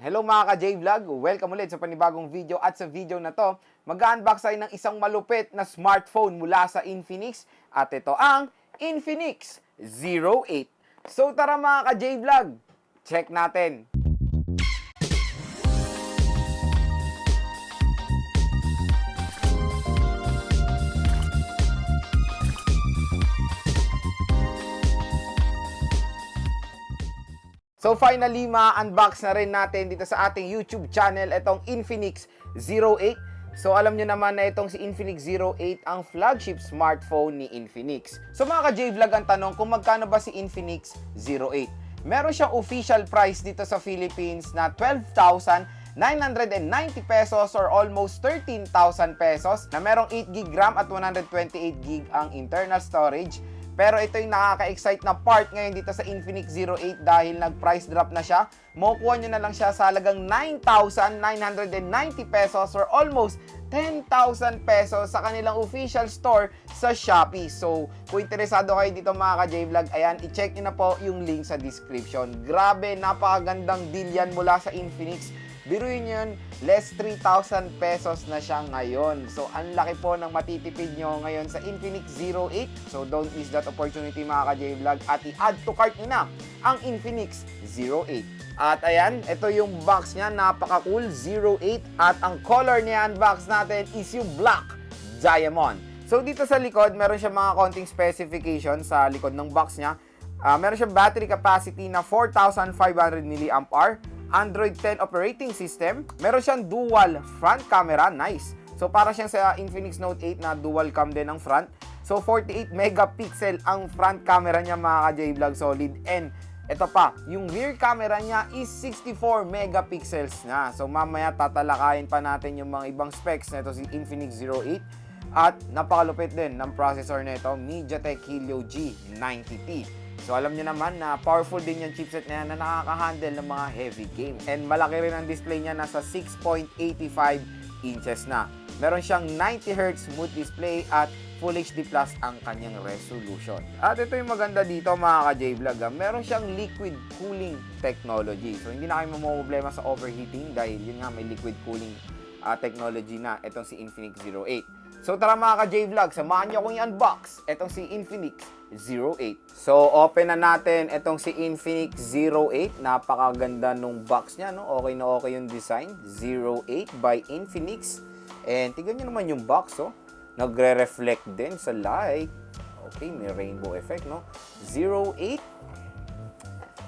Hello mga ka-J-Vlog! Welcome ulit sa panibagong video at sa video na to, mag-unbox tayo ng isang malupit na smartphone mula sa Infinix at ito ang Infinix G90T. So tara mga ka-J-Vlog, check natin! So finally, ma-unbox na rin natin dito sa ating YouTube channel itong Infinix G90T. So alam nyo naman na itong si Infinix G90T ang flagship smartphone ni Infinix. So mga ka-J-Vlog, ang tanong kung magkano ba si Infinix G90T? Meron siyang official price dito sa Philippines na 12,990 pesos or almost 13,000 pesos na merong 8GB RAM at 128GB ang internal storage. Pero ito yung nakaka-excite na part ngayon dito sa Infinix G90T dahil nag-price drop na siya. Makukuha nyo na lang siya sa halagang 9,990 pesos or almost 10,000 pesos sa kanilang official store sa Shopee. So, kung interesado kayo dito mga ka-J-Vlog, ayan, i-check nyo na po yung link sa description. Grabe, napakagandang deal yan mula sa Infinix. Biruin yun, less 3,000 pesos na siya ngayon. So, ang laki po ng matitipid nyo ngayon sa Infinix G90T. So, don't miss that opportunity mga ka-J-Vlog at i-add to cart nyo na ang Infinix G90T. At ayan, ito yung box niya, napaka-cool, G90T. At ang color niya, unbox natin is yung Black Diamond. So, dito sa likod, meron siya mga konting specification sa likod ng box niya. Meron siyang battery capacity na 4,500 mAh. Android 10 operating system. Meron siyang dual front camera, nice. So para siyang sa Infinix Note 8 na dual cam din ang front. So 48 megapixel ang front camera niya mga ka-J-Vlog, solid. And ito pa, yung rear camera niya is 64 megapixels na. So mamaya tatalakayin pa natin yung mga ibang specs nito si Infinix G90T. At napakalupit din ng processor nito, Mediatek Helio G90T. So alam niyo naman na powerful din yung chipset na yan na nakaka-handle ng mga heavy games. And malaki rin ang display niya, nasa 6.85 inches na. Meron siyang 90Hz smooth display at Full HD Plus ang kanyang resolution. At ito yung maganda dito mga ka-J-Vlog, meron siyang liquid cooling technology. So hindi na kayo mamumblema sa overheating dahil yun nga may liquid cooling technology na itong si Infinix G90T. So tara mga ka-J-Vlog, samahan niyo akong i-unbox itong si Infinix G90T. So open na natin itong si Infinix G90T. Napakaganda nung box niya, no? Okay na okay yung design. G90T by Infinix. And tignan niyo naman yung box, oh. Nagre-reflect din sa light. Okay, may rainbow effect, no? G90T.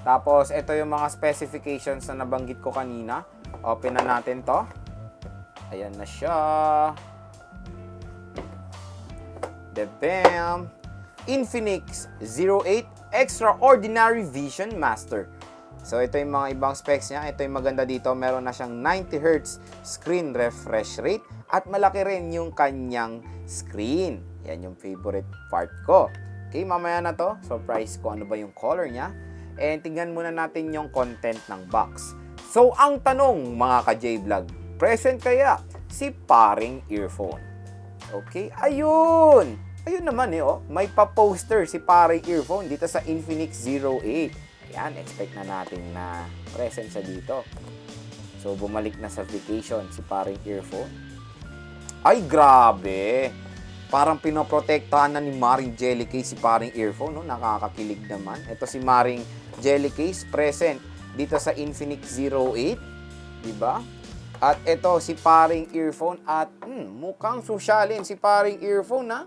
Tapos ito yung mga specifications na nabanggit ko kanina. Open na natin to. Ayan na siya. Bam! Infinix G90T Extraordinary Vision Master. So ito yung mga ibang specs niya. Ito yung maganda dito. Meron na siyang 90Hz screen refresh rate at malaki rin yung kanyang screen. Yan yung favorite part ko. Okay, mamaya na to. Surprise ko ano ba yung color niya. And tingnan muna natin yung content ng box. So ang tanong mga ka-J-Vlog, present kaya si paring earphone? Okay, ayun! Ayun naman oh, may pa-poster si paring earphone dito sa Infinix G90T. Ayan, expect na natin na present siya dito. So, bumalik na sa vacation si paring earphone. Ay, grabe! Parang pinoprotektahan na ni Maring Jellycase si paring earphone, no? Nakakakilig naman. Ito si Maring Jellycase, present dito sa Infinix G90T. Diba? At ito si paring earphone at mukhang sosyalin si paring earphone, ha?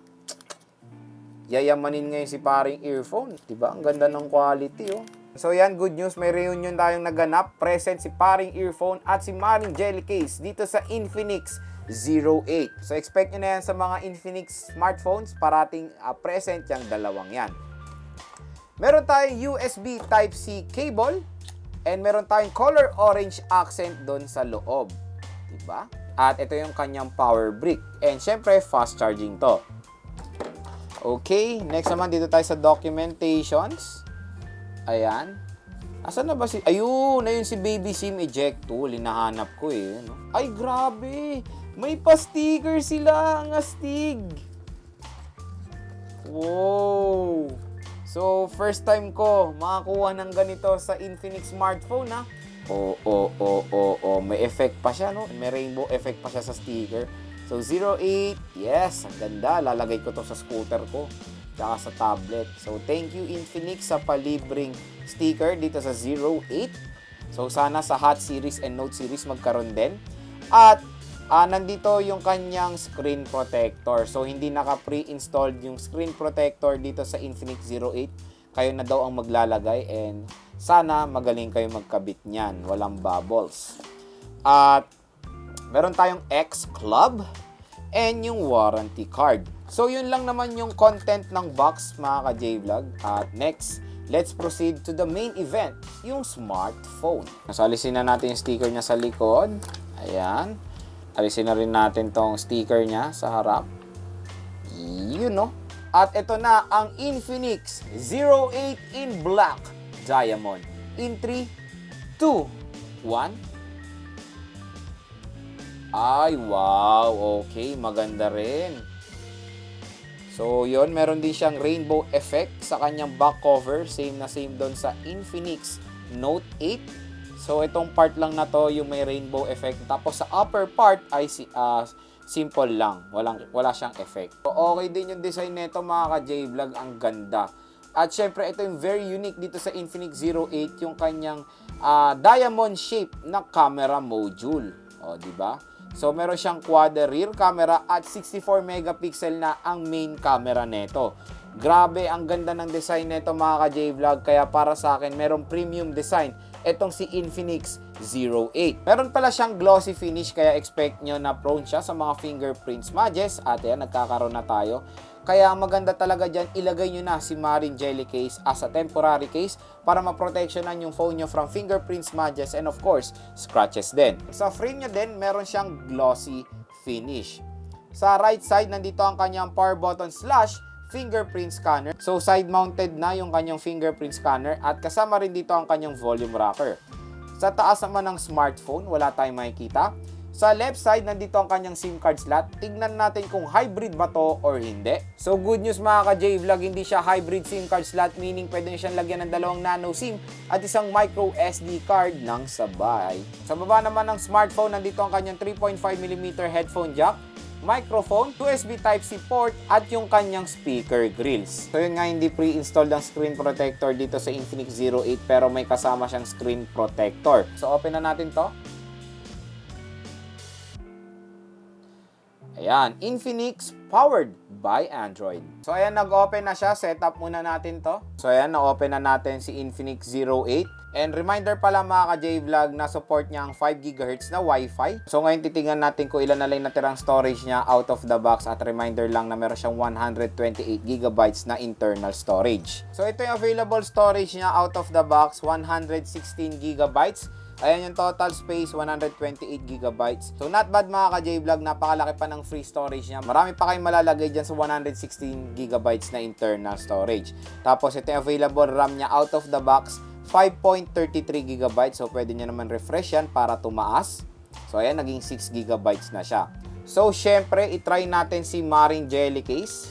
Yayamanin ngayon si paring earphone. Diba? Ang ganda ng quality, oh. So yan, good news. May reunion tayong naganap. Present si paring earphone at si Maring Jellycase dito sa Infinix G90T. So expect nyo na yan sa mga Infinix smartphones. Parating present yung dalawang yan. Meron tayong USB Type-C cable. And meron tayong color orange accent doon sa loob. Diba? At ito yung kanyang power brick. And syempre, fast charging to. Okay, next naman dito tayo sa documentations. Ayan. Asan na ba si... Ayun si baby SIM eject tool. Hinahanap ko eh. No? Ay, grabe! May pa-sticker sila. Ang astig. Wow! So, first time ko makakuha ng ganito sa Infinix smartphone, ha? may effect pa siya, no? May rainbow effect pa siya sa sticker. So, 08, yes, ang ganda. Lalagay ko to sa scooter ko, tsaka sa tablet. So, thank you Infinix sa palibreng sticker dito sa 08. So, sana sa Hot series and Note series magkaroon din. At, nandito yung kanyang screen protector. So, hindi naka-pre-installed yung screen protector dito sa Infinix 08. Kayo na daw ang maglalagay and sana magaling kayo magkabit niyan. Walang bubbles. At, meron tayong X Club and yung warranty card. So, yun lang naman yung content ng box, mga ka-J-Vlog. At next, let's proceed to the main event, yung smartphone. So, alisin na natin yung sticker niya sa likod. Ayan. Alisin na rin natin tong sticker niya sa harap. Yun, no? At ito na ang Infinix 08 in Black Diamond. In 3, 2, 1. Ay, wow. Okay, maganda rin. So, yun. Meron din siyang rainbow effect sa kanyang back cover. Same na same doon sa Infinix Note 8. So, itong part lang na to yung may rainbow effect. Tapos, sa upper part ay simple lang. Wala siyang effect. So, okay din yung design nito, mga ka-J-Vlog. Ang ganda. At syempre, ito yung very unique dito sa Infinix 08. Yung kanyang diamond shape na camera module. O, diba? So, meron siyang quad rear camera at 64 megapixel na ang main camera neto. Grabe, ang ganda ng design neto, mga ka-J-Vlog. Kaya para sa akin, merong premium design itong si Infinix 08. Meron pala siyang glossy finish, kaya expect nyo na prone siya sa mga fingerprint smudges. At yan, nagkakaroon na tayo. Kaya ang maganda talaga dyan, ilagay nyo na si Marine Jelly Case as a temporary case para ma-protectionan yung phone nyo from fingerprint smudges and of course, scratches din. Sa frame nyo din, meron siyang glossy finish. Sa right side, nandito ang kanyang power button / fingerprint scanner. So, side-mounted na yung kanyang fingerprint scanner at kasama rin dito ang kanyang volume rocker. Sa taas naman ng smartphone, wala tayong makikita. Sa left side, nandito ang kanyang SIM card slot. Tignan natin kung hybrid ba to or hindi. So, good news, mga ka-J-Vlog, hindi siya hybrid SIM card slot, meaning pwede nyo siyang lagyan ng 2 nano SIM at isang micro SD card ng sabay. Sa baba naman ng smartphone, nandito ang kanyang 3.5mm headphone jack, microphone, USB Type-C port, at yung kanyang speaker grills. So, yun nga, hindi pre-installed ang screen protector dito sa Infinix 08 pero may kasama siyang screen protector. So, open na natin to. Ayan, Infinix powered by Android. So, ayan, nag-open na siya. Setup muna natin to. So, ayan, na-open na natin si Infinix 08. And reminder pala, mga ka-J-Vlog, na support niya ang 5 GHz na Wi-Fi. So, ngayon titingnan natin kung ilan na lang natirang storage niya out of the box. At reminder lang na meron siyang 128 GB na internal storage. So, ito yung available storage niya out of the box, 116 GB. Ayan yung total space, 128 GB. So, not bad, mga ka-J-Vlog. Napakalaki pa ng free storage niya. Marami pa kayong malalagay dyan sa 116 GB na internal storage. Tapos, ito yung available RAM niya out of the box, 5.33 GB. So, pwede nyo naman refresh yan para tumaas. So, ayan, naging 6 GB na siya. So, syempre, itry natin si Marine Jelly Case.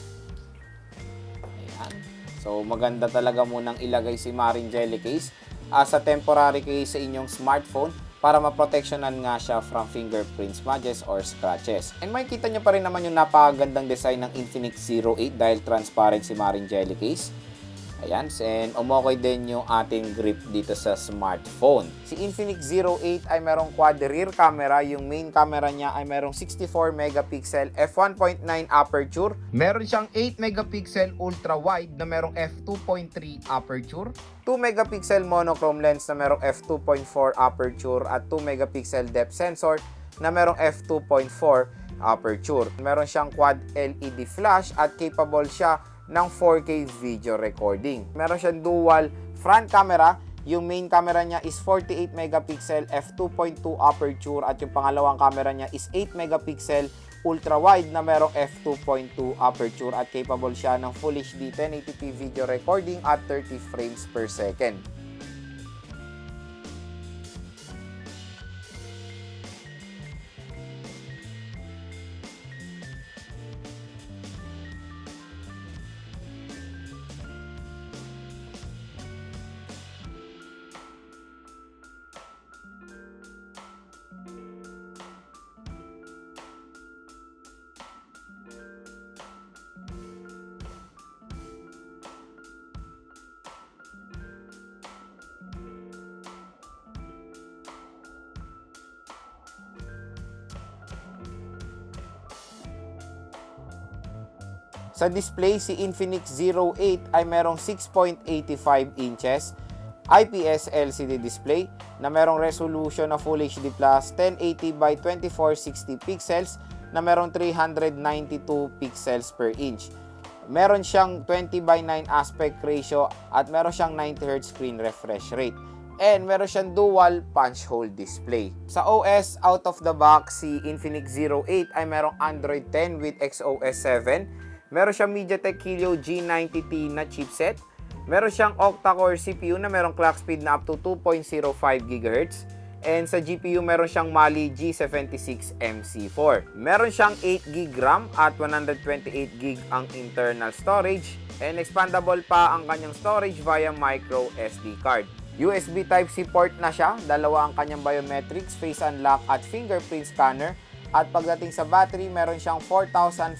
Ayan. So, maganda talaga munang ilagay si Marine Jelly Case as a temporary case sa inyong smartphone para ma-protectionan nga siya from fingerprint smudges or scratches. And makikita nyo pa rin naman yung napakagandang design ng Infinix 08 dahil transparent si Marine Jelly Case. Ayan, and umokoy din yung ating grip dito sa smartphone. Si Infinix 08 ay merong quad rear camera. Yung main camera niya ay merong 64 megapixel f1.9 aperture. Meron siyang 8 megapixel ultra wide na merong f2.3 aperture. 2 megapixel monochrome lens na merong f2.4 aperture at 2 megapixel depth sensor na merong f2.4 aperture. Meron siyang quad LED flash at capable siya ng 4K video recording. Meron siyang dual front camera. Yung main camera niya is 48 megapixel f2.2 aperture at yung pangalawang camera niya is 8 megapixel ultra wide na merong f2.2 aperture at capable siya ng Full HD 1080p video recording at 30 frames per second. Sa display, si Infinix 08 ay merong 6.85 inches IPS LCD display na merong resolution na Full HD Plus 1080 by 2460 pixels na merong 392 pixels per inch. Meron siyang 20 by 9 aspect ratio at meron siyang 90 Hz screen refresh rate. And meron siyang dual punch hole display. Sa OS, out of the box, si Infinix 08 ay merong Android 10 with XOS 7. Meron siyang Mediatek Helio G90T na chipset. Meron siyang octa-core CPU na merong clock speed na up to 2.05 GHz. And sa GPU, meron siyang Mali G76 MC4. Meron siyang 8GB RAM at 128GB ang internal storage. And expandable pa ang kanyang storage via micro SD card. USB Type-C port na siya. Dalawa ang kanyang biometrics, face unlock at fingerprint scanner. At pagdating sa battery, meron siyang 4,500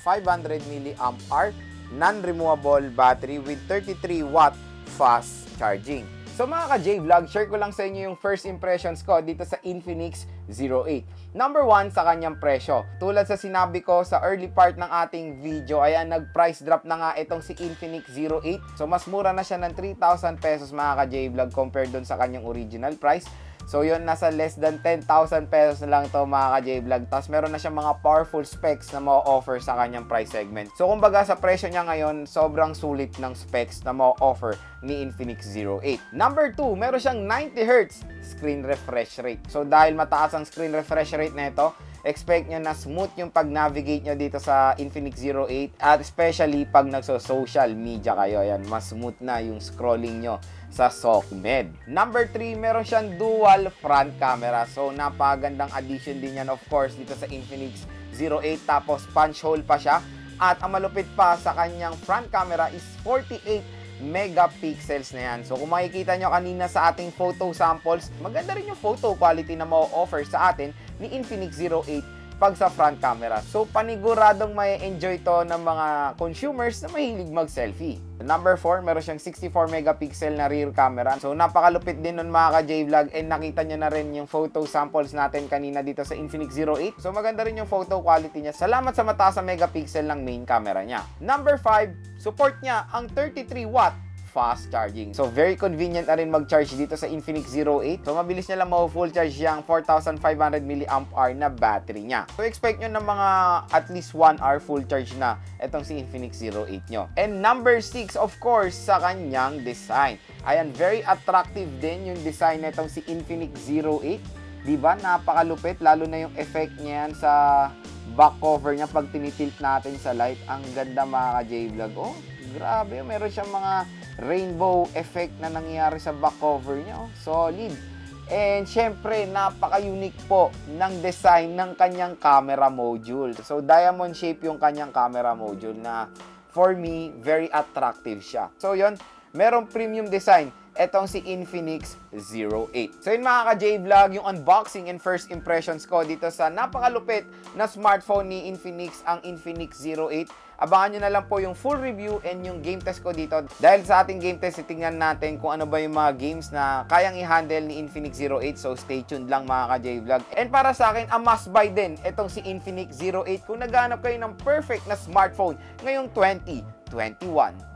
mAh non-removable battery with 33 watt fast charging. So mga ka-J-Vlog, share ko lang sa inyo yung first impressions ko dito sa Infinix 08. Number 1, sa kanyang presyo. Tulad sa sinabi ko sa early part ng ating video, ay nag-price drop na nga itong si Infinix 08. So mas mura na siya ng 3,000 pesos mga ka-J-Vlog compared dun sa kanyang original price. So yun, nasa less than 10,000 pesos na lang to mga ka-J-Vlog. Tapos meron na siyang mga powerful specs na ma-offer sa kanyang price segment. So kumbaga sa presyo niya ngayon, sobrang sulit ng specs na ma-offer ni Infinix 08. Number 2, meron siyang 90 Hz screen refresh rate. So dahil mataas ang screen refresh rate na ito, expect nyo na smooth yung pag-navigate nyo dito sa Infinix 08 at especially pag nagso-social media kayo. Ayan, mas smooth na yung scrolling nyo sa SOCMED. Number 3, meron siyang dual front camera. So napagandang addition din yan of course dito sa Infinix 08. Tapos punch hole pa siya. At ang malupit pa sa kanyang front camera is 48 megapixels na yan. So kung makikita nyo kanina sa ating photo samples, maganda rin yung photo quality na ma-offer sa atin ni Infinix 08 pag sa front camera. So paniguradong may enjoy to ng mga consumers na mahilig mag-selfie. Number 4, meron siyang 64 megapixel na rear camera. So napakalupit din nun mga ka-J-Vlog, and nakita nyo na rin yung photo samples natin kanina dito sa Infinix 08. So maganda rin yung photo quality niya. Salamat sa mataas na megapixel ng main camera niya. Number 5, support niya ang 33 watt fast charging. So very convenient na rin mag-charge dito sa Infinix 08. So mabilis niya lang ma-full charge yung 4,500 mAh na battery niya. So expect nyo ng mga at least 1 hour full charge na itong si Infinix 08 nyo. And number 6, of course, sa kanyang design. Ayan, very attractive din yung design na itong si Infinix 08. Diba? Napakalupit, lalo na yung effect niyan sa back cover niya pag tinitilt natin sa light. Ang ganda mga ka-J-Vlog. Oh, grabe, meron siyang mga rainbow effect na nangyayari sa back cover niya. Oh, solid. And syempre, napaka-unique po ng design ng kanyang camera module. So diamond shape yung kanyang camera module na for me, very attractive siya. So yun, merong premium design etong si Infinix 08. So yun mga ka-J-Vlog, yung unboxing and first impressions ko dito sa napakalupit na smartphone ni Infinix, ang Infinix 08. Abangan nyo na lang po yung full review and yung game test ko dito. Dahil sa ating game test, titingnan natin kung ano ba yung mga games na kayang i-handle ni Infinix 08. So stay tuned lang mga ka-J-Vlog. And para sa akin, a must buy din itong si Infinix 08 kung naghahanap kayo ng perfect na smartphone ngayong 2021.